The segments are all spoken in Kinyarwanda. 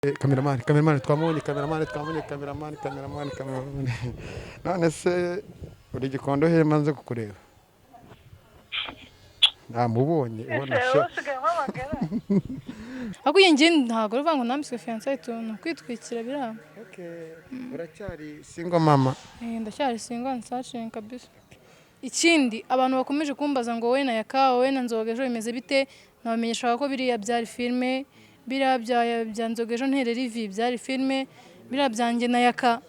Kameramani twamubonye none se uri gikondo he manze kukureba namubonye ubona sha akuye nje ntago ruvuga ngo nambiswe fiancé tuntu kwitwikira biraba. uracyari single mama? Ndacyari single nsashe kabisa. Ikindi abantu bakomeje kumbaza ngo we na Yaho we na Nzoga ejo bimeze bite, nabamenyesha ko biriya byari filme, biriya bya Nzoga ejo ntere review byari filme, biriya byanjye na Yaho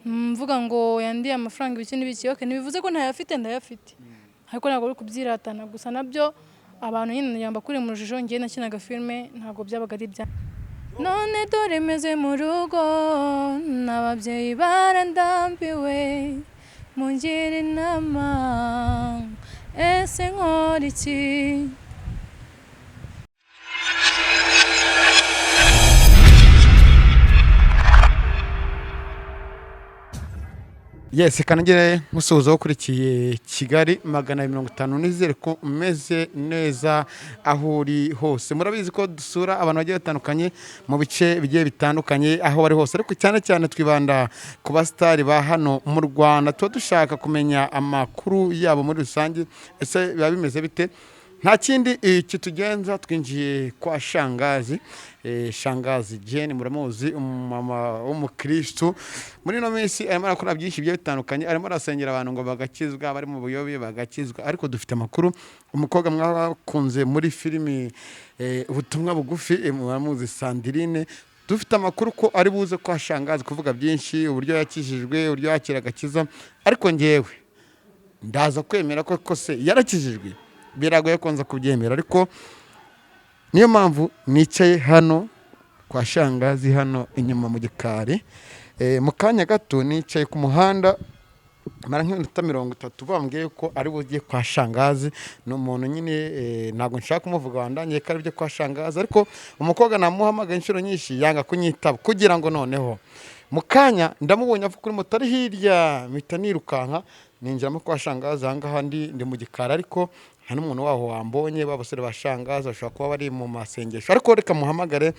mvuga ngo yandiye amafaranga ibiki n'ibiki. Okay, nibivuze ko ntayafite ndayafite, ariko ntabwo uri kubyiratana gusa nabyo abantu nyine yamba kuri mu rujijo ngiye nakinaga filme ntabwo byabaga ari bya. None dore meze mu rugo n'ababyeyi barandambiwe, mungire inama ese nkora iki? Yes, kanagire musozo ukurikiye Kigali 250 nizere ko umeze neza aho uri hose. Murabizi ko dusura abantu bagiye batandukanye mu bice bigiye bitandukanye aho bari hose, ariko cyane cyane twibanda ku bastari ba hano mu Rwanda. Tuba dushaka kumenya amakuru yabo muri rusange, ese biba bimeze bite. Nta kindi kitugenza twinjiye kwa shangazi. Shangazi Jane muramuzi, umama w'umukristo. Muri no minsi arimo arakora byinshi byo bitandukanye, arimo arasengera abantu ngo bagakizwa, bari mu buyobe bagakizwa. Ariko dufite amakuru umukobwa mwakunze muri filimi ubutumwa bugufi muramuzi Sandrine. Dufite amakuru ko ari buze kwa shangazi kuvuga byinshi, uburyo yakijijwe, uburyo yakira gakiza. Ariko ngewe ndaza kwemera ko se yarakijijwe, biragoye konza kubyemera. Ariko niyo mpamvu nicaye hano kwa shangazi hano inyuma mu gikari. Mu kanya gato nicaye ku muhanda mara nk'iminota 30 bambwiye ko ari bugiye kwa shangazi. No muntu nyine ntago nshaka kumuvuga wandangiye ko ari byo kwa shangazi, ariko umukobwa namuhamagaye inshuro nyinshi yanga kunyitaba, kugira ngo noneho mu kanya ndamubonye avuga kuri moto ari hirya mpita nirukanka ninjiramo kwa shangazi. Ahangaha ndi mu gikari, ariko nta n'umuntu waho wambonye. Babasore ba shangazi bashobora kuba bari mu masengesho, ariko reka muhamagare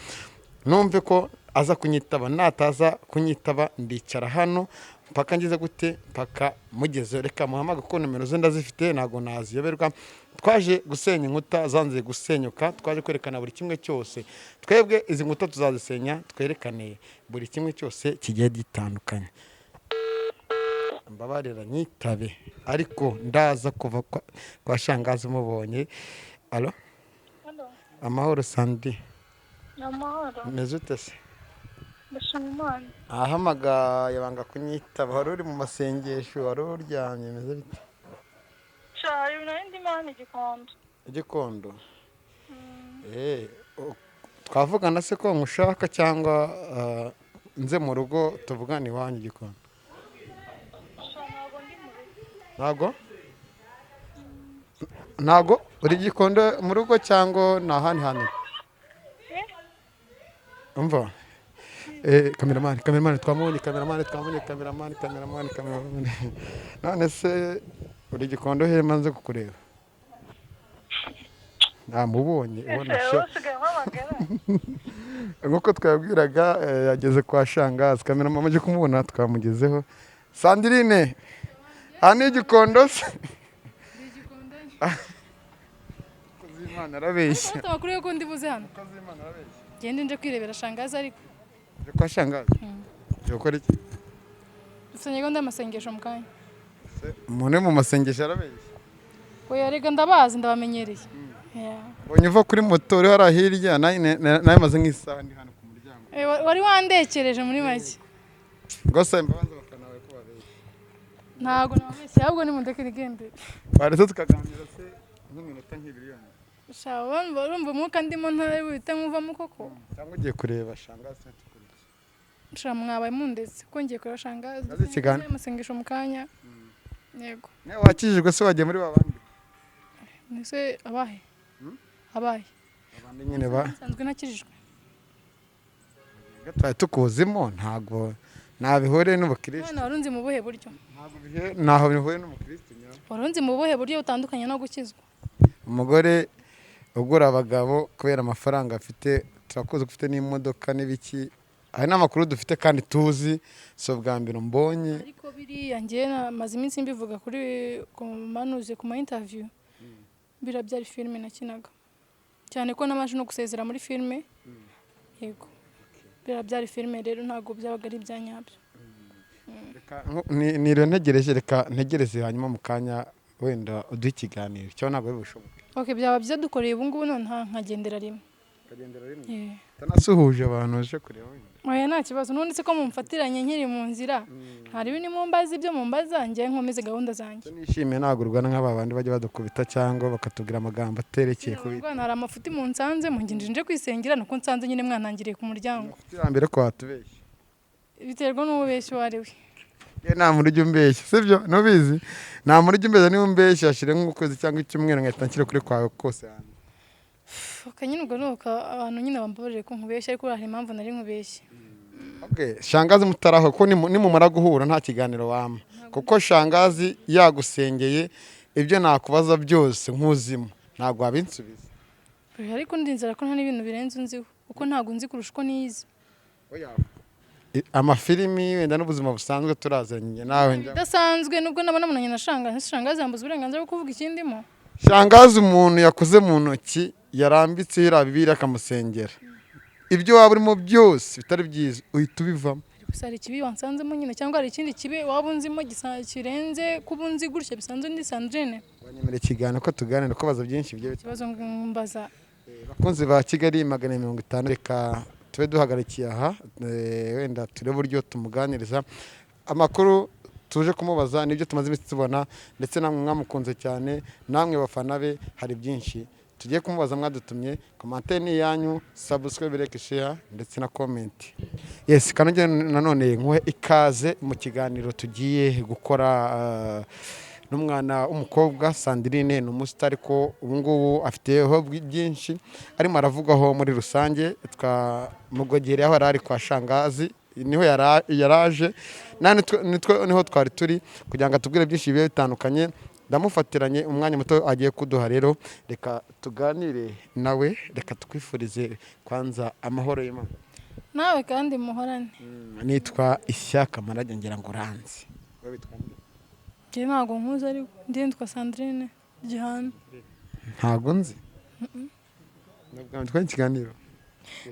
numve ko aza kunyitaba. Nataza kunyitaba ndicara hano mpaka ngize gute mpaka mugeze. Reka muhamagare ko numero ze ndazifite, ntago naziyoberwa. Twaje gusenya inkuta zanze gusenyuka, twaje kwerekana buri kimwe cyose. Twebwe izi nkuta tuzazisenya twerekane buri kimwe cyose kigiye gitandukanye. Mbabarira nyitabe, ariko ndaza kuva kwa shangazi mubonye. Allo? Amahoro Sandi. Amahoro. Meze ute se? Bashimimana. Ahamagaye banga kunyitaba, wari uri mu masengesho, wari uryamye, meze bite? Cyari nandi mani Gikondo. Gikondo. Twavugana se ko nkushaka cyangwa nze mu rugo tuvugana iwanyu Gikondo? Nago uri Gikondo mu rugo cyangwa na handi hano? Umva kameramani twamubonye none se uri Gikondo he manze kukureba namubonye ubona sha nkuko twabwiraga yageze kwa shangazi. Kameramani maje kumubona twamugezeho. Sandrine ani Gikondo se Kuzimana arabeshya. Amakuru yo ko ndibuze hano. Kuzimana arabeshya. Gende nje kwirebera shangazi ariko. Kwa shangazi. Ukora iki? Dufanye gahunda y'amasengesho mu kanya. Mune mu masengesho arabeshya. Oya rega ndabazi ndabamenyereye. Bonye uva kuri moto uri hara hirya naye maze nk'isaha ndi hano ku muryango. Wari wandekereje muri make. Gose imbabanza bakanawe ko babeshya. Ntago nabeshya, ahubwo ni mundeke nigende. Baretse tukaganira se nk'iminota nk'ibiriyoni. Shawo urumva umuka ndimo ntare bita nkuvamo koko. Cyangwa ugiye kureba shangazi tukuriki. Shira mwabaye mundetse ko ngiye kureba shangazi. Amasengesho mu kanya. Yego. Ne wakijijwe se wagiye muri babandi? Nise abahe? Abahe? Abandi nyine ba. Sanzwe nakijijwe. Gatwaye tukuzimo ntago nabihore n'ubukristo. None warunzi mu buhe buryo? Naho bihuye n'umukristo nyawe. Warunzi mu buhe buryo butandukanye no gukizwa? Umugore ugura abagabo kubera amafaranga afite turakoze ufite n'imodoka n'ibiki hari n'amakuru dufite kandi tuzi so bwa mbere mbonye ariko biriya njye namaze iminsi mbivuga kuri manuze ku ma interview bira byari filime nakinaga cyane ko namaje no gusezera muri filime yego bira byari filime rero ntago byabaga ari ibyanyabyo niro ntegereje reka ntegereze hanyuma mu kanya wenda uduhe ikiganiro cyo ntabwo bishoboka okay byaba byo dukoreye ubu ngubu none nkagendera rimwe tanasuhuje abantu baje kureba oya nta kibazo none se ko mumfatiranye nkiri mu nzira hari bini mumbaza ibyo mumbaza njye nkomeze gahunda zanjye nishimiye nagurwa nk'aba bandi bajya badukubita cyangwa bakatubwira amagambo aterekeye ku bintu hari amafuti mu nsanze mu nje kwisengera nuko nsanze nyine mwanangiriye ku muryango mbere ko watubeshye biterwa n'ubeshye wari we nta muri ujya umbeshya sibyo nubizi nta muri ujya umbeshya niba umbeshya ashire nk'ukwezi cyangwa icyumweru nkahita nshyira kuri kwawe kose hanze nyine ubwo nuko abantu nyine bambabarire ko nkubeshya ariko hari impamvu nari nkubeshye shangazi mutaraho ko nimumara guhura nta kiganiro wama kuko shangazi yagusengeye ibyo nakubaza byose nk'uzimo ntabwo wabinsubiza ariko ndinzira ko nta n'ibintu birenze unziho kuko ntabwo nzi kurusha uko niyizi amafilimi wenda n'ubuzima busanzwe turazanye nawe bidasanzwe nubwo naba namunanye na shangazi yambuza uburenganzira bwo kuvuga ikindimo shangazi umuntu yakoze mu ntoki yarambitse iriya bibiri akamusengera ibyo waba urimo byose bitari byiza uhita ubivamo gusa hari ikibi wansanzemo nyine cyangwa hari ikindi kibi waba unzimo kirenze kuba unzi gutya bisanzwe ndi Sandrine banyemera ikiganiro ko tuganira ko baza byinshi bigiye ikibazo mbaza bakunzi ba Kigali 150 reka tube duhagarikiye aha wenda turebe uburyo tumuganiriza amakuru tuje kumubaza nibyo tumaze iminsi tubona ndetse namwe mwamukunze cyane namwe bafana be hari byinshi tugiye kumubaza mwadutumye commentaire ni yanyu subscribe like share ndetse na comment yes kanongera nanone nkwe ikaze mu kiganiro tugiye gukora n'umwana w'umukobwa Sandrine n'umusitari ko ubu ngubu afiteho byinshi arimo aravugaho muri rusange twamugogere aho ari kwa shangazi niho yaraje niho twari turi kugira ngo atubwire byinshi bibe bitandukanye ndamufatiranye umwanya muto agiye kuduha rero reka tuganire nawe reka twifurize kwanza amahoro y'Imana nawe kandi muhorane nitwa Ishyaka Marage ngira ngo uranzi njye ntabwo nkuzi ariko nditwa Sandrine Gihana ntabwo nzi nabwo twari ikiganiro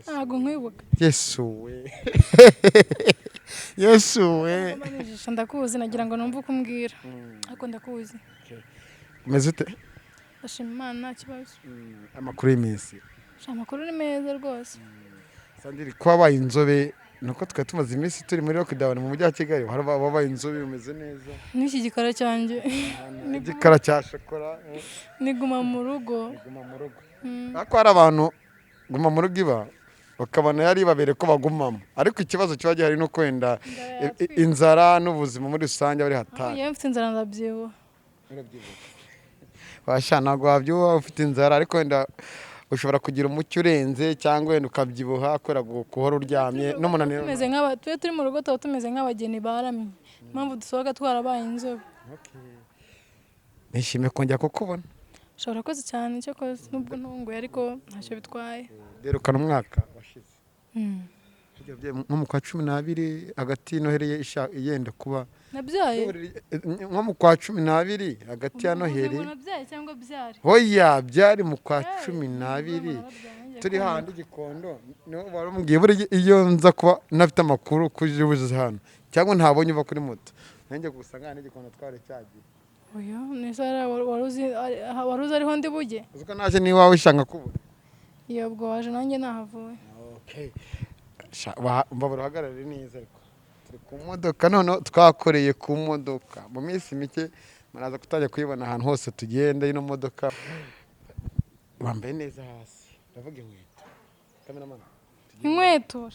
ntabwo nkwibuka Yesu we ndakuzi nagira ngo numve uko umbwira ariko ndakuzi umeze ute ndashima Imana nta kibazo amakuru y'iminsi amakuru ni meza rwose Sandrine ko wabaye inzobe nuko twari tumaze iminsi turi muri lockdown mu mujyi wa Kigali wabaye inzobe umeze neza n'iki gikara cyanjye igikara cya shokora niguma mu rugo ariko hari abantu guma mu rugo iba bakabona yari babere ko bagumamo ariko ikibazo kiba gihari no kwenda inzara n'ubuzima muri rusange bari hatari iyo mfite inzara ndabyibuha washa ntabwo wabyuha ufite inzara ariko wenda ushobora kugira umucyo urenze cyangwa wenda ukabyibuha kubera guhora uryamye n'umunaniro turi mu rugo tuba tumeze nk'abageni baramye impamvu dusohoka twarabaye inzobe nishimiye kongera kukubona ushobora koze cyane icyo koze nubwo ntunguye ariko ntacyo bitwaye derukana umwaka washize nko mu kwa 12 hagati noheri yenda kuba nabyaye nko mu kwa 12 hagati ya noheri nabyaye cyangwa byari hoya byari mu kwa 12 turi handi Gikondo no baramubwiye buri iyo nza kuba nafite amakuru kuje ubuze hano cyangwa ntabonye uva kuri moto nanjye gusanga handi Gikondo tware cyagiye oya nisara waruzi ariho ndi bujye uzuko naje ni wawe ishanga kubura iyo bwo waje nanjye nahavuye okay mbabura hagarare neza ariko turi ku modoka none twakoreye ku modoka mu minsi mike muraza kutajya kuyibona ahantu hose tugenda ino modoka wambaye neza hasi ndavuga inkweto cameraman inkweto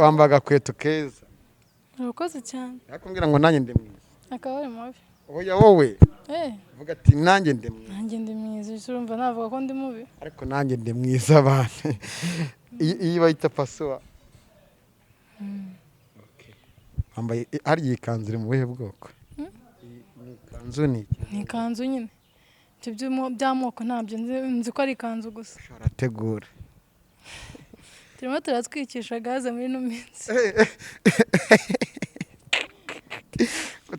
wambaga kweto keza urakoze cyane yakumbwira ngo nanjye ndi mwiza akabari mabi oya wowe vuga ati nanjye ndi mwiza nanjye ndi mwiza urumva navuga ko ndi mubi ariko nanjye ndi mwiza abantu iyi bayita pasuwa wambaye hari ikanzu iri mu buhe bwoko ikanzu ni ikanzu nyine ibyo by'amoko ntabyo nzi ko ari ikanzu gusa urategura turimo turatwikisha gaze muri ino minsi.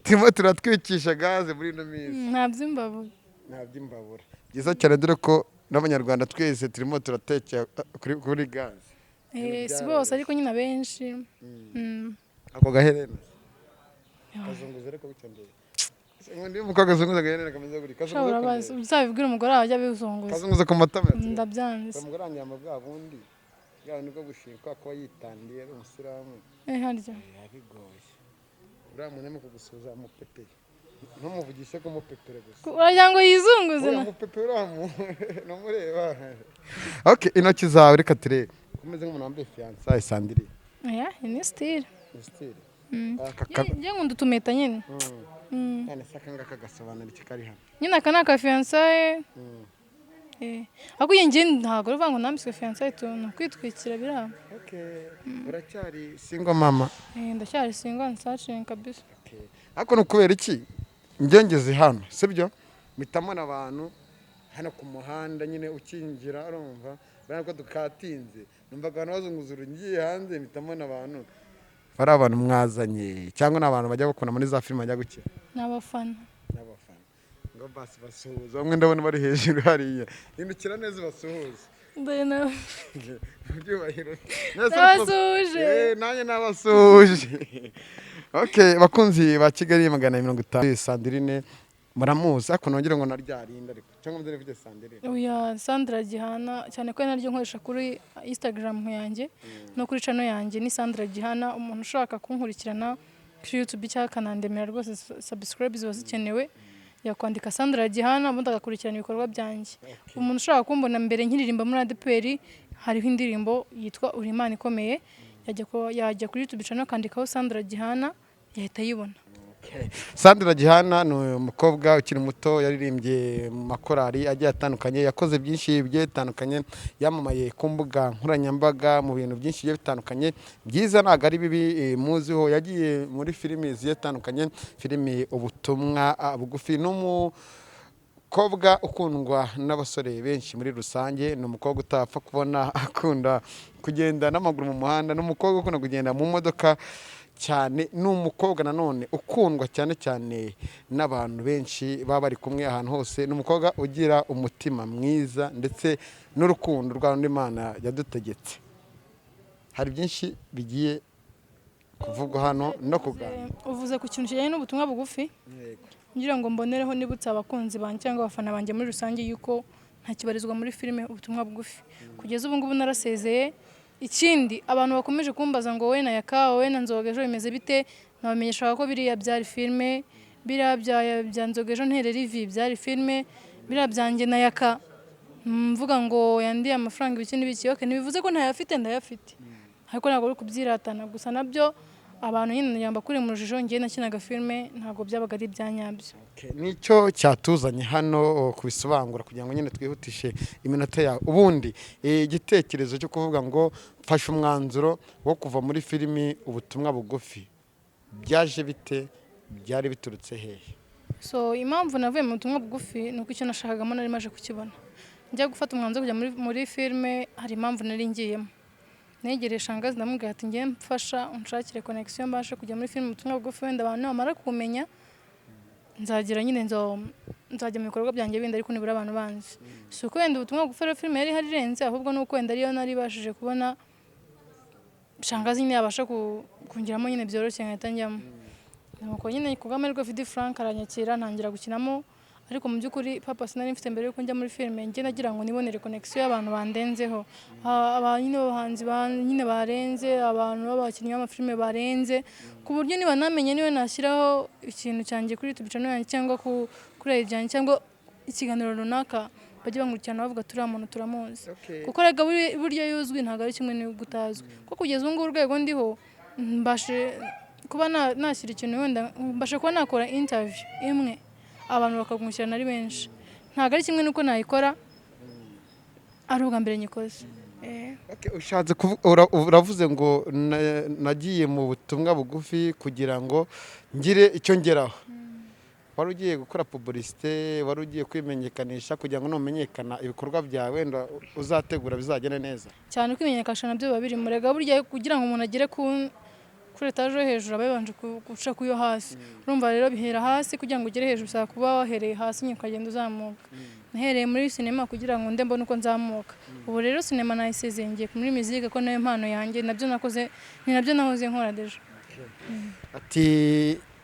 turimo turatwikisha gaze muri ino minsi. Nta by'imbabura. Nta by'imbabura. Byiza cyane dore ko n'abanyarwanda twese turimo turatekera kuri gaze. Si bose ariko nyine abenshi. Ako gaherena kazunguza ariko bicyandeye. Ndi mu kagazunguza gaherena kameze guri. Kazunguza bazi uzabibwira umugore wawe ajya bizunguza. Kazunguza ku matama. Ndabyanze. Umugore wanjye yamabwa bundi. Yaho niko gushirwa ko yitandiye ari umusiramu. Harya. Yabigoye. Uriya muntu arimo kugusuza amupepeye. Ntumuvugishe ko mupepere gusa. Wagira ngo yizunguze na. Mupepere namureba. Okay, intoki zawe reka turebe. Kumeze nk'umuntu wambaye fiançailles Sandrine. Ni style. Style. Njye nkunda utumeta nyine. Cyane saka ngaka gasobanura iki kari hano. Nyine aka ni aka fiançailles. Ako njye ntabwo uvuga ngo nambitswe fiançailles tuntu kwitwikira biraba. Okay. Uracyari single mama? Ndacyari single nsashing kabisa. Okay. Ako no kubera iki? Ngengeze hano, sibyo? Mitamo n'abantu hano ku muhanda nyine ukinjira urumva bana ko dukatinze. Numva abantu bazunguzura ngiye hanze mitamo n'abantu. Bari abantu mwazanye cyangwa n'abantu bajya bakuna muri za filime bajya gukira. N'abafana. Ngo basi basuhuza bamwe ndabona bari hejuru hariya. Indukira neza basuhuza. Ndena. Byubahiro. Nabasuhuje. Nanjye nabasuhuje. Okay, bakunzi ba Kigali 150 Sandrine muramuzi ako nongera ngo naryarinda ariko cyangwa muzere vide Sandrine. Oya Sandra Gihana cyane ko naryo nkoresha kuri Instagram yanjye no kuri channel yanjye ni Sandra Gihana. Umuntu ushaka kunkurikirana kuri YouTube cyangwa kanandemera rwose subscribe ziba zikenewe yakwandika Sandra Gihana ubundi agakurikirana ibikorwa byanjye. Umuntu ushaka kumbona mbere nkiririmba muri ADEPR hariho indirimbo yitwa Uri Imana ikomeye yajya kuri YouTube channel kandikaho Sandra Gihana yahita yibona. Sandra Gihana ni umukobwa ukiri muto yaririmbye mu makorari agiye atandukanye yakoze byinshi bigiye bitandukanye yamamaye ku mbuga nkoranyambaga mu bintu byinshi bigiye bitandukanye byiza ntago ari bibi muziho yagiye muri filimi zigiye zitandukanye filimi ubutumwa bugufi n'umukobwa ukundwa n'abasore benshi muri rusange ni umukobwa utapfa kubona akunda kugenda n'amaguru mu muhanda n'umukobwa ukunda kugenda mu modoka cyane n'umukobwa nanone ukundwa cyane cyane n'abantu benshi baba bari kumwe ahantu hose n'umukobwa ugira umutima mwiza ndetse n'urukundo rw'andi Imana yadutegetse. Hari byinshi bigiye kuvugwa hano no kuganira. Uvuze ku kintu kijyanye n'ubutumwa bugufi ngira ngo mbonereho nibutsa abakunzi banjye cyangwa abafana banjye muri rusange yuko nta kibarizwa muri filime ubutumwa bugufi kugeza ubu ngubu narasezeye. Ikindi abantu bakomeje kumbaza ngo we na Yaho we na Nzogejo bimeze bite nabamenyesha ko biriya byari filime biriya bya Nzogejo nterera ivi byari filime biriya byanjye na Yaho mvuga ngo yandiye amafaranga ibiki n'ibiki. Okay, ntibivuze ko ntayafite ndayafite ariko ntabwo ari kubyiratana gusa nabyo abantu nyine yamba kuri mu rujijo ngiye nakinaga filime ntabwo byabaga ari byanyabyo. Nicyo cyatuzanye hano kubisobanura kugira ngo nyine twihutishe iminota yawe. Ubundi igitekerezo cyo kuvuga ngo mfashe umwanzuro wo kuva muri filimi ubutumwa bugufi byaje bite byari biturutse hehe? So impamvu navuye mu butumwa bugufi nuko icyo nashakagamo nari maje kukibona. Njya gufata umwanzuro kujya muri filime hari impamvu nari ngiyemo. Negereye shangazi ndamubwira ati ngiye mfasha unshakire connection mbashe kujya muri filime ubutumwa bugufi wenda abantu bamara kumenya nzagira nyine nzajya mu bikorwa byanjye bindi ariko nibura abantu banzi. Si uko wenda ubutumwa bugufi filime yari harirenze ahubwo nuko wenda ariyo nari bashije kubona shangazi nyine yabasha kungiramo nyine byoroshye nkahita njyamo. Nuko nyine kugamerwa Vidi Frank aranyakira ntangira gukinamo ariko mu by'ukuri papa sinari mfite mbere yuko njya muri filime ngiye nagira ngo nibonere connection y'abantu bandenzeho nyine abahanzi nyine barenze abantu b'abakinnyi b'amafilime barenze ku buryo niba namenye niwe nashyiraho ikintu cyanjye kuri YouTube channel yanjye cyangwa kuri ejyanye cyangwa ikiganiro runaka bajye bangurikirana bavuga turi muntu turamuzi kuko rega burya yuzwi ntago ari kimwe n'ugutazwi kuko kugeza ubu ngubu urwego ndiho mbashe kuba nashyira ikintu wenda mbashe kuba nakora interview imwe abantu bakagumukirana ari benshi ntago ari kimwe nuko nayikora ari ubwa mbere nyikoze. Ushatse uravuze ngo nagiye mu butumwa bugufi kugira ngo ngire icyo ngeraho wari ugiye gukora publicité, wari ugiye kwimenyekanisha kugira ngo numenyekana ibikorwa byawe wenda uzategura bizagene neza? cyane kwimenyekanisha nabyo biba biri murega burya kugira ngo umuntu agere kuri etaje yo hejuru aba yabanje guca ku yo hasi. Urumva rero bihera hasi kugira ngo ugere hejuru usaba kuba wahereye hasi nyine ukagenda uzamuka. Nahereye muri sinema kugira ngo nde mbone uko nzamuka. Ubu rero sinema nayisezengeye muri muzika ko nayo mpano yanjye, nabyo nakoze ni nabyo nahoze nkora deje. Ati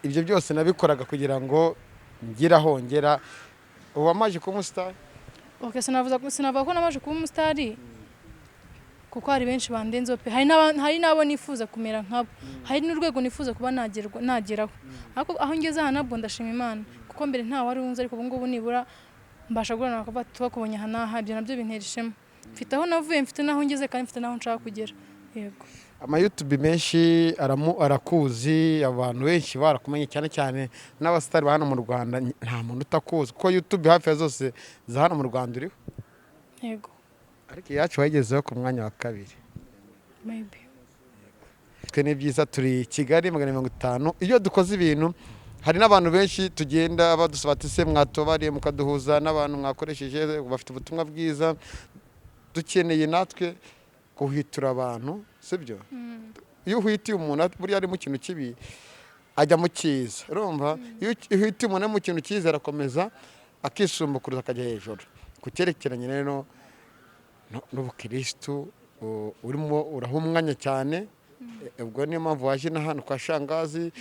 ibyo byose nabikoraga kugira ngo ngira hongera. Wamaje kuba umustar? Okay, sinavuga ko namaje kuba umustar kuko hari benshi bandenzeho pe, hari nabo nifuza kumera nkabo, hari n'urwego nifuza kuba nageraho. Ariko aho ngeze aha nabwo ndashima Imana kuko mbere nta wari unzi, ariko ubu ngubu nibura mbasha guhura n'abakobwa tubakubonye aha n'aha, ibyo nabyo bintera ishema. Mfite aho navuye, mfite n'aho ngeze, kandi mfite n'aho nshaka kugera. Yego. Ama YouTube menshi arakuzi, abantu benshi barakumenye cyane cyane n'abasitari ba hano mu Rwanda, nta muntu utakuzi kuko YouTube hafi ya zose za hano mu Rwanda uriho. Yego. Ariko iyacu wagezeho ku mwanya wa 2. Maybe. Twe ni byiza turi Kigali 50. Iyo dukoze ibintu hari n'abantu benshi tugenda badusaba ati se mwatobariye mukaduhuza n'abantu mwakoresheje bafite ubutumwa bwiza, dukeneye natwe kuhitura abantu, sibyo? Iyo uhitiye umuntu buri ari mu kintu kibi ajya mu cyiza, urumva? Iyo uhitiye umuntu mu kintu cyiza arakomeza akisumbukuruza akajya hejuru. Kucyerekeranye rero n'ubukristo urimo urahumwanya cyane, ubwo niyo mpamvu waje na hano kwa shangazi.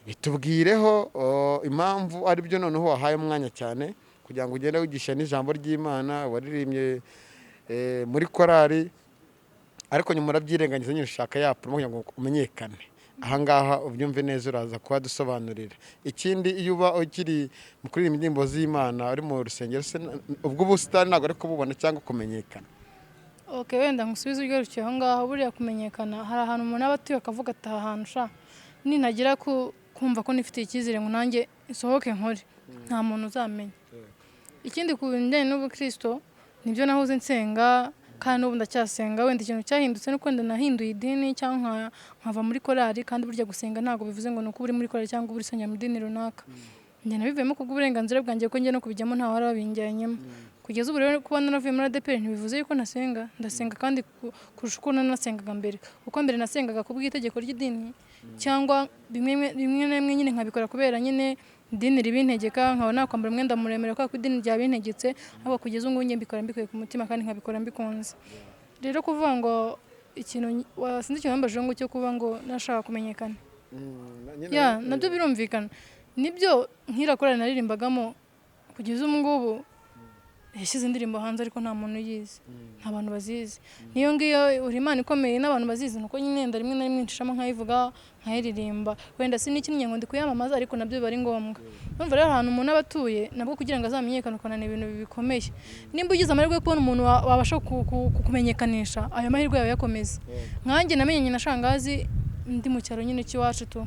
Bitubwireho impamvu ari byo noneho wahaye umwanya cyane kugira ngo ugende wigisha n'ijambo ry'Imana. Waririmbye muri korari, ariko nyuma urabyirengagiza nyine ushaka yapuro kugira ngo umenyekane. Ahangaha ubyumve neza uraza kuba dusobanurira. Ikindi iyo uba ukiri mu kuririmba indirimbo z'Imana uri mu rusengero, ubwo ubusitani ntabwo ari kububona cyangwa kumenyekana. Okay, wenda ngusubize uryoshye aho ngaho. Buriya kumenyekana hari ahantu umuntu aba atuye akavuga ati aha hantu sha ninagira kumva ko nifitiye icyizere ngo nanjye isohoke nkore, nta muntu uzamenya. Ikindi ku bijyanye n'ubukristo nibyo nahoze nsenga kandi n'ubu ndacyasenga. Wenda ikintu cyahindutse nuko nahinduye idini cyangwa nkava muri korari, kandi burya gusenga ntabwo bivuze ngo nuko uri muri korari cyangwa uri senya mu dini runaka. Njye nabivuyemo kubwo uburenganzira bwanjye ko njye no kubijyamo nta wari wabinjyanyemo. Kugeza ubu rero kuba naravuye muri ADEPR ntibivuze yuko nasenga. Ndasenga kandi kurusha uko nanasengaga mbere, kuko mbere nasengaga kubw'itegeko ry'idini cyangwa bimwe na bimwe nyine nkabikora kubera nyine idini ribintegeka, nkaba nakwambara umwenda muremure kuko idini ryabintegetse. Ariko kugeza ubu njye mbikora mbikuye ku mutima kandi nkabikora mbikunze. Rero kuvuga ngo ikintu wasinze ikintu mbajije ngo cyo kuba ngo nashaka kumenyekana, nabyo birumvikana. Nibyo nkirakorana naririmbagamo kugeza ubu ngubu yashyize indirimbo hanze ariko nta muntu uyizi, nta bantu bazizi. Niyo ngiyo uri Imana ikomeye n'abantu bazizi, nuko nyine nda rimwe na rimwe nshishamo nkayivuga nkayiririmba. Wenda sinikinnye ngo ndi kuyamamaza, ariko nabyo biba ari ngombwa. Urumva rero ahantu umuntu aba atuye nabwo kugira ngo azamenyekane ukanana ibintu bikomeye. Nimba ugize amahirwe yo kubona umuntu wabasha kukumenyekanisha, ayo mahirwe yawe yakomeza. Nkanjye namenyanye na shangazi ndi mu cyaro nyine cy'iwacu tu,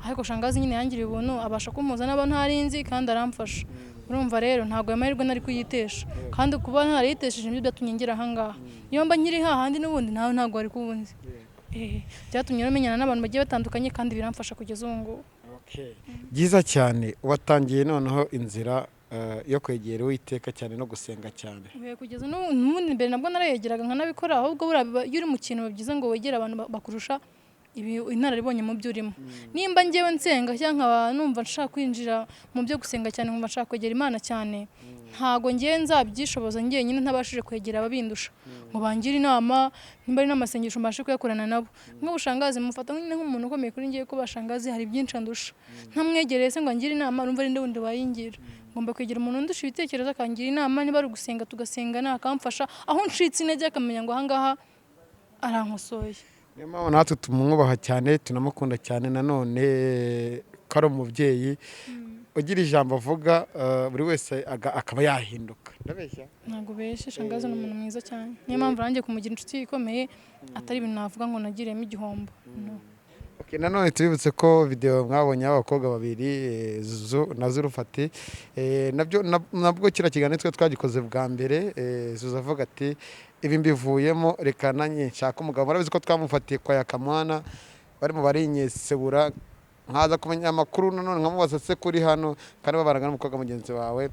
ariko shangazi nyine yangiriye ubuntu abasha kumuza n'abo ntarinzi kandi aramfasha. Urumva rero ntabwo ayo mahirwe nari kuyitesha, kandi kuba ntarayitesheje nibyo byatumye ngera aha ngaha. Iyo mba nkiri hahandi n'ubundi nawe ntabwo wari kubunzi. Byatumye namenyana n'abantu bagiye batandukanye kandi biramfasha kugeza ubu ngubu. Byiza cyane. Watangiye noneho inzira yo kwegera Uwiteka cyane no gusenga cyane. Kugeza n'ubundi mbere nabwo narayegeraga nkanabikora, ahubwo buriya iyo uri mu kintu byiza ngo wegere abantu bakurusha inararibonye mu byo urimo. Nimba ngewe nsenga cyangwa nkaba numva nshaka kwinjira mu byo gusenga cyane, nkumva nshaka kwegera Imana cyane, ntago ngewe nzabyishoboza njyenyine ntabashije kwegera ababindusha ngo bangire inama. Nimba ari n'amasengesho mbashe kuyakorana nabo. Nk'ubushangazi mufata nk'umuntu ukomeye kuri ngewe, ko bashangazi hari byinshi andusha. Ntamwegereye se ngo angire inama, urumva ari nde wundi wayingira. Ngomba kwegera umuntu undusha ibitekerezo akangira inama. Niba ari gusenga tugasenga akamfasha, aho ncitse intege akamenya ngo ahangaha arankosoye. Niyo mpamvu natwe tumwubaha cyane, tunamukunda cyane. Nanone ko ari umubyeyi ugira ijambo avuga, buri wese akaba yahinduka. Ndabeshya? Ntabwo beshe, shangazi ni umuntu mwiza cyane. Niyo mpamvu nanjye kumugira inshuti ikomeye atari ibintu navuga ngo nagiremo igihombo. Nanone tubibutse ko video mwabonye abakobwa babiri na Zurufati, nabwo kira kiganiro twe twagikoze bwa mbere. Zuza avuga ati ibi mbivuyemo, reka nanjye nshaka umugabo. Murabizi ko twamufatiye kwa Yakamwana barimo barinyesebura nkaza kumenya amakuru nanone nkamubaza se kuri hano kandi babaraga n'umukobwa mugenzi wawe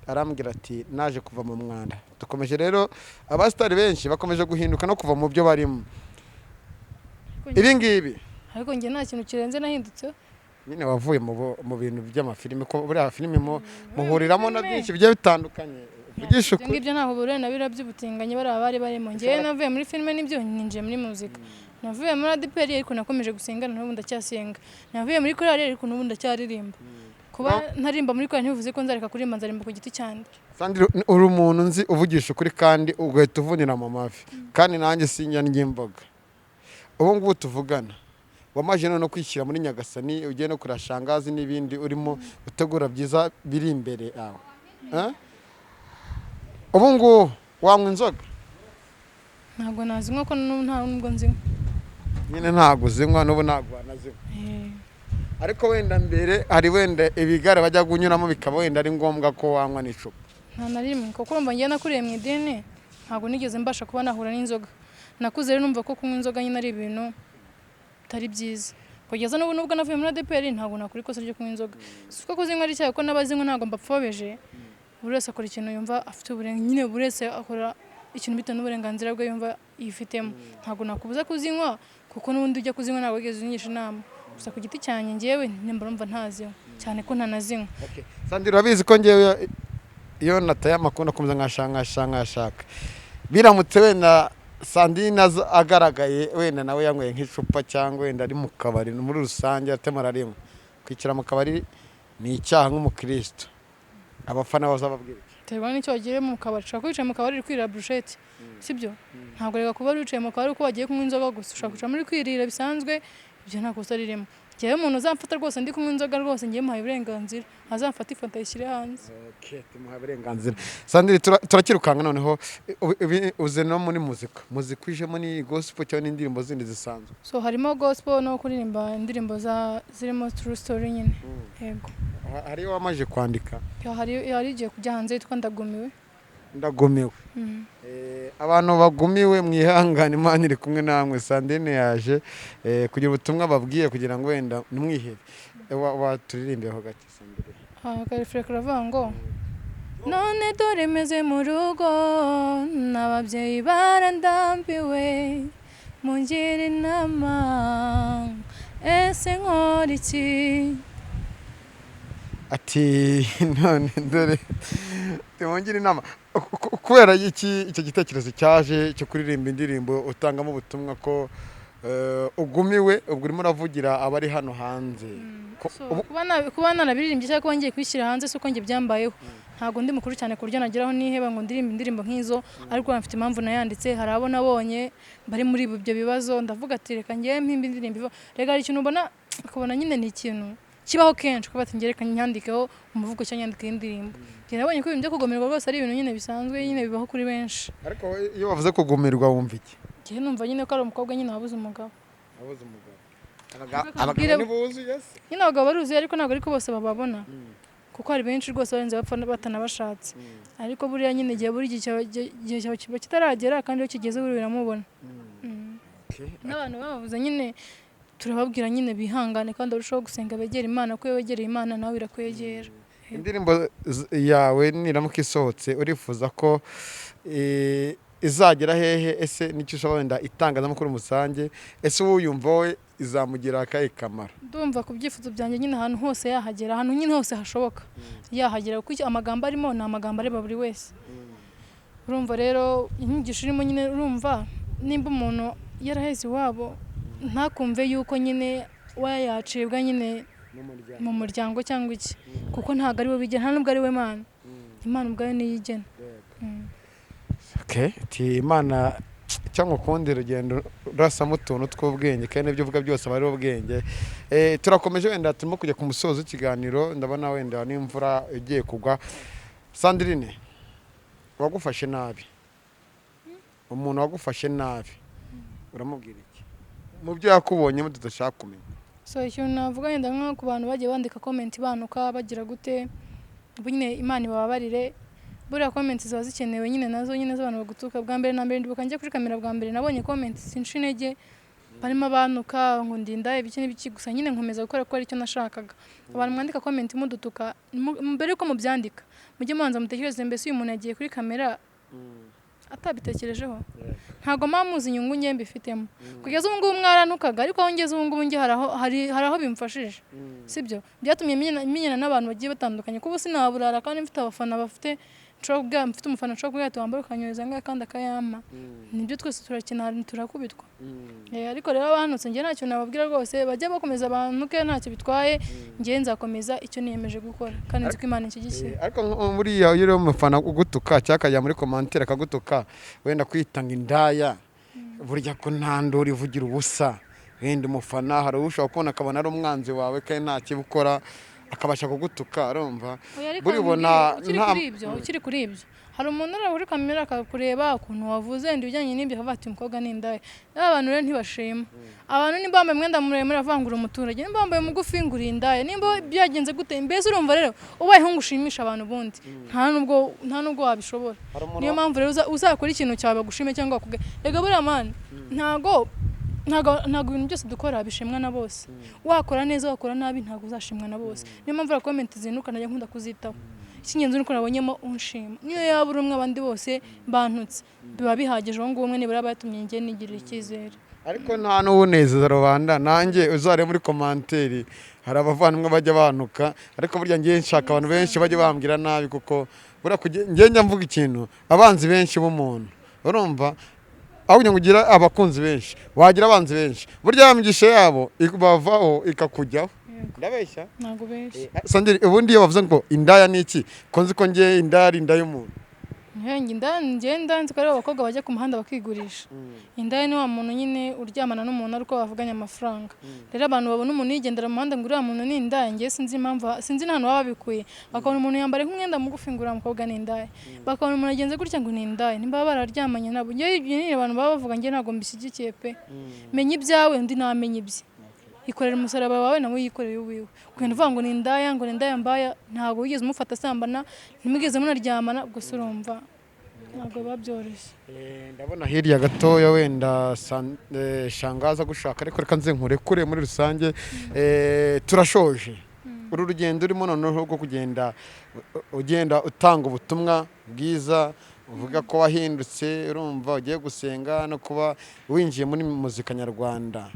arambwira ati naje kuva mu mwanda. Dukomeje rero abasitari benshi bakomeje guhinduka no kuva mu byo barimo. Ibi ngibi ariko njye nta kintu kirenze nahindutse. Nyine wavuye mu bintu by'amafilime ko buriya filime muhuriramo na byinshi bigiye bitandukanye. Vugisha ukuri. Ngibyo ntaho buriya na bira by'ubutinganyi bari barimo. Njye navuye muri filime n'ibyo ninjiye muri muzika. Navuye muri ADEPR ariko nakomeje gusengana n'ubu ndacyasenga. Navuye muri Kora ariko n'ubu ndacyaririmba. Kuba ntarimba muri Kora ntibivuze ko nzareka kuririmba, nzarimba ku giti cyanjye. Sandra uri umuntu nzi uvugisha ukuri kandi ugahita uvunira mu mavi. Kandi nanjye sinya n'imboga. Ubu ngubu tuvugana. Wamaje no kwishyira muri Nyagasani ugiye no kurashangazi n'ibindi urimo utegura byiza biri imbere yawe. Ubu ngubu wanywa inzoga? Ntabwo nazinywa ko nta nubwo nzinywa. Nyine ntabwo uzinywa n'ubu ntabwo wanazinywa. Ariko wenda mbere hari wenda ibigare bajya kunyuramo bikaba wenda ari ngombwa ko wanywa n'icupa. Nta na rimwe kuko urumva ngiye nakuriye mu idini ntabwo nigeze mbasha kuba nahura n'inzoga. Nakuze rero numva ko kunywa inzoga nyine ari ibintu bitari byiza. Kugeza n'ubu nubwo navuye muri ADEPR ntabwo nakora ikosa ryo kunywa inzoga. Siko kuzinywa ari cyayo ko n'abazinywa ntabwo mbapfobeje. Buri wese akora ikintu yumva afite uburenganzira, nyine buri wese akora ikintu bitewe n'uburenganzira bwe yumva yifitemo. Ntabwo nakubuza kuzinywa kuko n'ubundi ujya kuzinywa ntabwo wigeze unyisha inama. Gusa ku giti cyanjye ngewe nimba numva ntazinywa cyane ko ntanazinywa. Sandra urabizi ko ngewe iyo nataye amakuru nakomeza nkashaka biramutse wenda Sandrine agaragaye wenda nawe yanyweye nk'icupa cyangwa wenda ari mu kabari muri rusange atemara rimwe kwicara mu kabari ni icyaha nk'umukristo. Abafana bazababwira terwa n'icyo wagiye mu kabari, ushaka kwicara mu kabari kwirira brushette sibyo? Ntabwo reka kuba wicaye mu kabari uko wagiye kunywa inzoga gusa, ushaka kwicara muri kwirira bisanzwe, ibyo nta kosa ririmo. Ngewe umuntu uzamfata rwose ndi kunywa inzoga rwose ngiye muhaye uburenganzira, azamfata ifoto ayishyire hanze. Tumuhaye uburenganzira. Sandrine turakirukanga noneho uze no muri muzika ijemo ni gospel cyangwa n'indirimbo zindi zisanzwe? So harimo gospel no kuririmba indirimbo zirimo true story nyine. Yego. Hari wamaje kwandika? Hari igiye kujya hanze yitwa Ndagumiwe. Abantu bagumiwe mwihangane Imana iri kumwe namwe. Sandrine yaje kugira ubutumwa babwiye kugira ngo wenda numwihere. Waturirimbeho gake Sandrine. Karifure karavuga ngo none dore meze mu rugo n'ababyeyi barandambiwe mungire inama ese nkora iki? Ati none dore timongire inama kubera icyo gitekerezo cyaje cyo kuririmba indirimbo utangamo ubutumwa ko ugumiwe ubwo urimo uravugira abari hano hanze. Kuba narabiririmbye cyangwa kuba ngiye kwishyira hanze suko ngiye byambayeho. Ntabwo ndi mukuru cyane ku buryo nageraho niheba ngo ndirimbe indirimbo nk'izo, ariko mfite impamvu nayanditse. Hari abo nabonye bari muri ibyo bibazo ndavuga ati reka ngiye mpimba indirimbo. Rega hari ikintu ukabona nyine ni ikintu kibaho kenshi kuba ati ngereka nyandikeho umuvugo cyangwa nyandike indirimbo. Nabonye ko ibintu byo kugumirwa rwose ari ibintu nyine bisanzwe nyine bibaho kuri benshi. Ariko iyo bavuze kugumirwa wumva iki? Ngiye numva nyine ko ari umukobwa nyine wabuze umugabo. Abagabo ni buzuye se? Nyine abagabo baruzuye ariko ntabwo ariko bose bababona. Kuko hari benshi rwose barenze bapfa batanabashatse. Ariko buriya nyine igihe buri gihe cyawe kiba kitaragera kandi iyo kigeze buri biramubona. N'abantu babavuze nyine turababwira nyine bihangane kandi arushaho gusenga begera Imana, ko wegereye Imana nawe irakwegera. Indirimbo yawe niramuka isohotse urifuza ko izagera hehe? Ese nicyo ushobora wenda itangazamakuru musange, ese uyumva we izamugira akahe kamaro? Ndumva ku byifuzo byanjye nyine ahantu hose yahagera, ahantu nyine hose hashoboka yahagera, kuko amagambo arimo ni amagambo areba buri wese. Urumva rero inyigisho irimo nyine, urumva nimba umuntu yaraheze iwabo ntakumve yuko nyine wayacibwa nyine mu muryango cyangwa iki, kuko ntabwo ari we bigena, nta nubwo ari we Imana ubwayo niyo igena. Imana cyangwa ukundi urugendo urasamo utuntu tw'ubwenge kandi ibyo uvuga byose aba ari ubwenge. Turakomeje wenda turimo kujya ku musozo w'ikiganiro, ndabona wenda n'imvura igiye kugwa. Sandrine, wagufashe nabi, umuntu wagufashe nabi uramubwira iki mu byo yakubonyemo tudashaka kumenya? Ikintu navuga wenda nko ku bantu bagiye bandika comment banuka bagira gute, nyine Imana ibabarire. Buriya comment ziba zikenewe nyine nazo nyine z'abantu bagutuka. Bwa mbere na mbere ndibuka njye kuri kamera bwa mbere nabonye comment sinshi intege barimo abantuka ngo ndinda ibiki n'ibiki gusa nyine nkomeza gukora ko ari cyo nashakaga. Abantu mwandika comment mudutuka mbere yuko mubyandika mujye mubanza mutekereze mbese uyu muntu yagiye kuri kamera atabitekerejeho ntago mamuzi inyungu nge mbifitemo kugeza ubu ngubu mwarantukaga ariko aho ngeze ubu ngubu nge haraho bimfashije sibyo byatumye menyana n'abantu bagiye batandukanye kuko sinaburara kandi mfite abafana bafite mfite umufana nshobora kubwira ati wambara ukanyereza ngaho kandi akayama nibyo twese turakina turakubitwa ariko rero abantutse njye ntacyo nababwira rwose bajya bakomeza abantuke ntacyo bitwaye njye nzakomeza icyo niyemeje gukora kandi nzi ko Imana ishyigikiye. Ariko muri iyo rero umufana ugutuka cyakajya muri commentaire akagutuka wenda kwitanga indaya burya ko ntandura ivugira ubusa wenda umufana hari ushobora kubona akabona ari umwanzi wawe kandi nta kibukora akabasha kugutuka arumva buribona ukiri kuri ibyo hari umuntu uri kamera akakureba ukuntu wavuze ndi bijyanye n'ibyo akavuga ati umukobwa ni indaya abantu rero ntibashima abantu nimba bambaye umwenda muremure avangura umuturage nimba bambaye umugufi ngura indaya nimba byagenze gute mbese urumva rero ubayeho ngo ushimisha abantu bundi nta nubwo wabishobora niyo mpamvu rero uzakora ikintu cyawe bagushime cyangwa bakubwira rega buriya mani ntago ibintu byose dukora bishimwa na bose wakora neza wakora nabi ntago uzashimwa na bose niyo mpamvu comment zinuka najya nkunda kuzitaho ikingenzi nuko nabonyemo unshima niyo yabura umwe abandi bose bantutse biba bihagije aho ngumwe nibura batumye nge nigirira icyizere. Ariko nta n'ubunezeza rubanda nanjye uzare muri commentaire hari abavandimwe bajya banuka ariko burya ngiye nshaka abantu benshi bajya bambwira nabi kuko ngiye njya mvuga ikintu abanzi benshi b'umuntu urumva aho ugira abakunzi benshi wagira abanzi benshi burya yamigisha yabo ikubavaho ikakujyaho ndabeshya ntago benshi Sandiri ubundi iyo bavuze ngo indaya ni iki konzi ko ngiye indaya ari inda y'umuntu ngenda nzi ko ari abakobwa bajya ku muhanda bakigurisha indaya ni wa muntu nyine uryamana n'umuntu ariko bavuganye amafaranga rero abantu babona umuntu yigendera mu muhanda ngo uriya muntu ni indaya ngiye sinzi impamvu sinzi n'ahantu baba babikuye bakabona umuntu yambare nk'umwenda mugufi ngo uriya mukobwa ni indaya bakabona umuntu agenze gutya ngo ni indaya nimba bararyamanye nabo ngiye ibyo abantu baba bavuga ngiye ntabwo mbishyigikiye pe menya ibyawe undi ntamenya ibye ikorera umusaraba wawe nawe yikoreye uwiwe kugenda uvuga ngo ni indaya mbaya ntabwo wigeze umufata asambana ntimwigeze munaryamana ubwo se urumva ntabwo biba byoroshye. Ndabona hirya gatoya wenda shangaza gushaka ariko reka nze nkurekure muri rusange turashoje uru rugendo urimo noneho rwo kugenda ugenda utanga ubutumwa bwiza uvuga ko wahindutse urumva ugiye gusenga no kuba winjiye muri muzika nyarwanda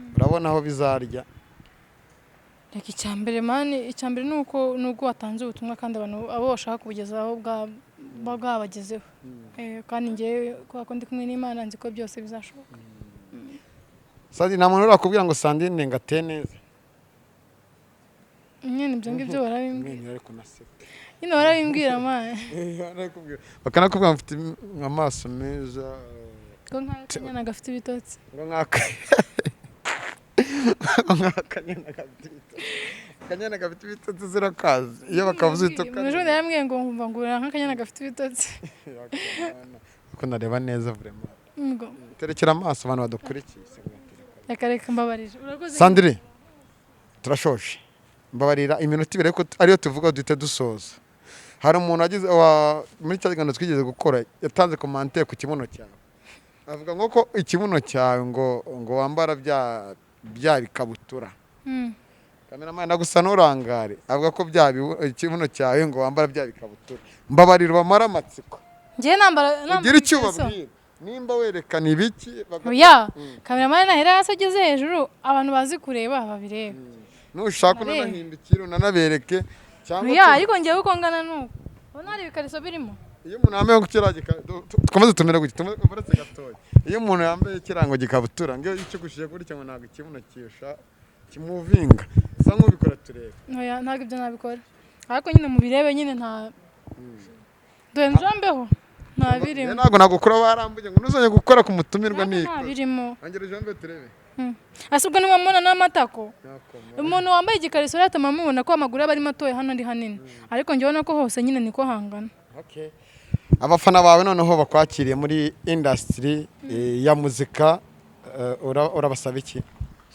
urabona aho bizarya. Reka icyambere nuko watanze ubutumwa kandi abantu abo bashaka kubugezaho bwabagezeho kandi ngiye ko ndi kumwe n'Imana nzi ko byose bizashoboka. Sadi nta muntu urakubwira ngo Sandine ngate neza nyine ibyo ngibyo barabimbwira nyine barabimbwira mane bakanakubwira mfite amaso meza ko nk'akanyana gafite ibitotsi akanyana gafite ibitotsi zirakazi iyo bakavuze ituka ejo ndayambwiye ngo nkumva ngura nk'akanyana gafite ibitotsi kuko nareba neza vraiment terekera amaso abantu badukurikiye reka mbabarira Sandrine turashoje mbabarira iminota ibere ko ariyo tuvuga duhite dusoza hari umuntu agize muri cya kiganiro twigeze gukora yatanze commentaire ku kibuno cyawe avuga ngo ko ikibuno cyawe ngo wambara bya bikabutura kameramani nagusa n'urangare avuga ko ikibuno cyawe ngo wambara bya bikabutura mbabarira bamara amatsiko ngiye nambara ugira icyo babwira nimba werekana ibiki oya kameramani nahera hasi ageze hejuru abantu bazi kureba babireba nushaka unanahindukira unanabereke cyangwa oya ariko ngiye uko ngana nuko ubona hari ibikariso birimo iyo umuntu yambaye kiragika twamaze tumera gutya tumaretse gatoya iyo umuntu yambaye kirango gikabutura ngo icyo gushije kuri cyangwa ntabwo ikibuno kiyusha kimuvinga sa nk'ubikora turebe oya ntabwo ibyo nabikora ariko nyine mubirebe nyine nta dore njambeho nta birimo ntabwo nagukora barambuye ngo nuzanye gukora ku mutumirwa niko nta birimo angera jambe turebe asubwo nimubona n'amatako umuntu wambaye igikariso yatama mubona ko amaguru aba ari matoya hano ari hanini ariko njyewe ko hose nyine niko hangana. Okay. Abafana bawe noneho bakwakiriye muri industry ya muzika urabasaba iki?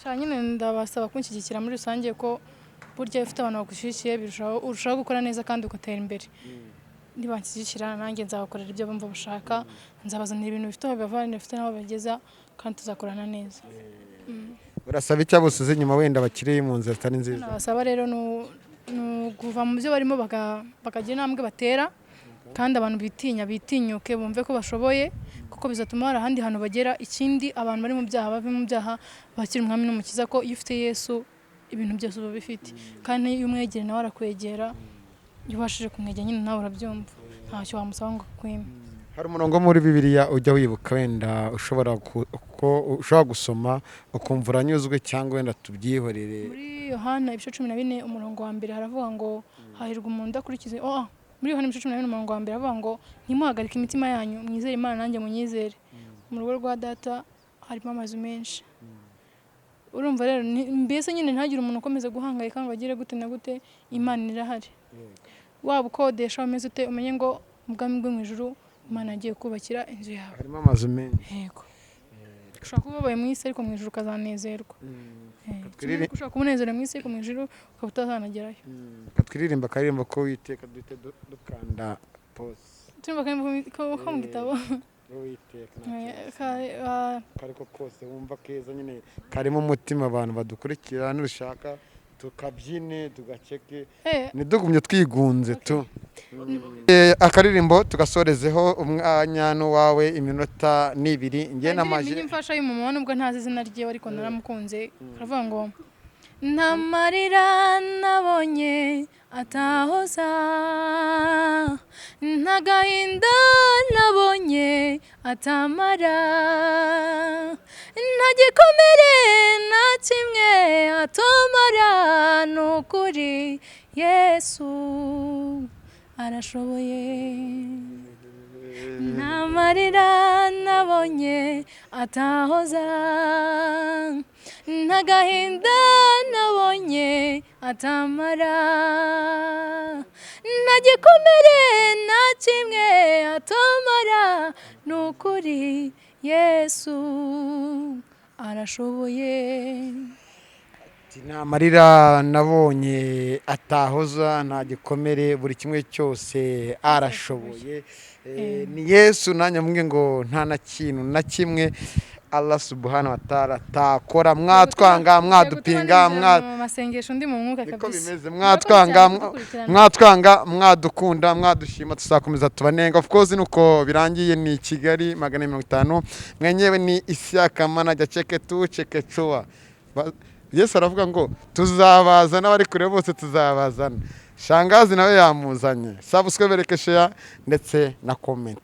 Sha nyine ndabasaba kunshyigikira muri rusange ko burya ufite abantu bagushigikiye urushaho gukora neza kandi ugatera imbere. Nibanshyigikira nanjye nzabakorera ibyo bumva bashaka nzabazanira ibintu bifite aho bavana bifite naho bageza kandi tuzakorana neza. urasaba icyo busize inyuma wenda bakiri mu nzira zitari nziza. Nabasaba rero kuva mu byo barimo bakagira intambwe batera, kandi abantu bitinyuke bumve ko bashoboye, kuko bizatuma hari ahandi hantu bagera. Ikindi abantu bari mu byaha bave mu byaha bakira umwami n'umukiza, ko iyo ufite Yesu ibintu byose uba bifite, kandi iyo umwegere nawe arakwegera, iyo ubashije kumwegera nyine nawe urabyumva, ntacyo wamusaba ngo akwime. Hari umurongo muri Bibiliya ujya wibuka wenda ushobora gusoma ukumva uranyuzwe, cyangwa wenda tubyihorere? Muri Yohana ibice 14 umurongo wa mbere haravuga ngo hahirwa umuntu udakurikiza muri Yohana ibice 14 umurongo wa mbere haravuga ngo ntimuhagarike imitima yanyu, mwizere Imana nanjye munyizere, mu rugo rwa data harimo amazu menshi. Urumva rero mbese nyine ntagire umuntu ukomeza guhangayika ngo agire gute na gute, Imana irahari. Waba ukodesha umeze ute, umenye ngo ubwami bwo mu ijuru Imana agiye kubakira inzu yawe, harimo amazu menshi. Yego, ushobora kuba ubaye mu isi ariko mu ijuru ukazanezerwa. Ushobora kuba unezerewe mu isi ariko mu ijuru ukaba utazanagerayo. Katwiririmba akaririmbo ko Uwiteka duhite dukanda pause. Turirimba akaririmbo ko mu gitabo Uwiteka kariko kose wumva keza nyine karimo umutima, abantu badukurikira nushaka tukabyine tugaceke ntidugumye twigunze tu. Akaririmbo tugasorezeho, umwanya wawe iminota 2 ngiye namaje imfasha y'umumama nubwo ntazi izina rye ariko naramukunze. Aravuga ngo nta marira nabonye atahoza, nta gahinda nabonye atamara, nta gikomere na kimwe atomara, n'ukuri Yesu arashoboye. Nta marira nabonye atahoza, nta gahinda nabonye atamara, nta gikomere na kimwe atomara, n'ukuri Yesu arashoboye. Nta marira nabonye atahoza, nta gikomere, buri kimwe cyose arashoboye. Ni Yesu, nanjye mvuge ngo nta na kintu na kimwe Allah subhanahu wa ta'ala takora. Mwatwanga, mwadupinga, masengesho ndi mu mwuka kabisa, niko bimeze. Mwatwanga, mwadukunda, mwadushima, tuzakomeza tubanenga. Of course nuko birangiye. Ni Kigali 150 mwenyewe ni Isiaka manager cheke chua. Yesu aravuga ngo tuzabazana, bari kure bose tuzabazana. Shangazi nawe yamuzanye. Subscribe, share ndetse na comment.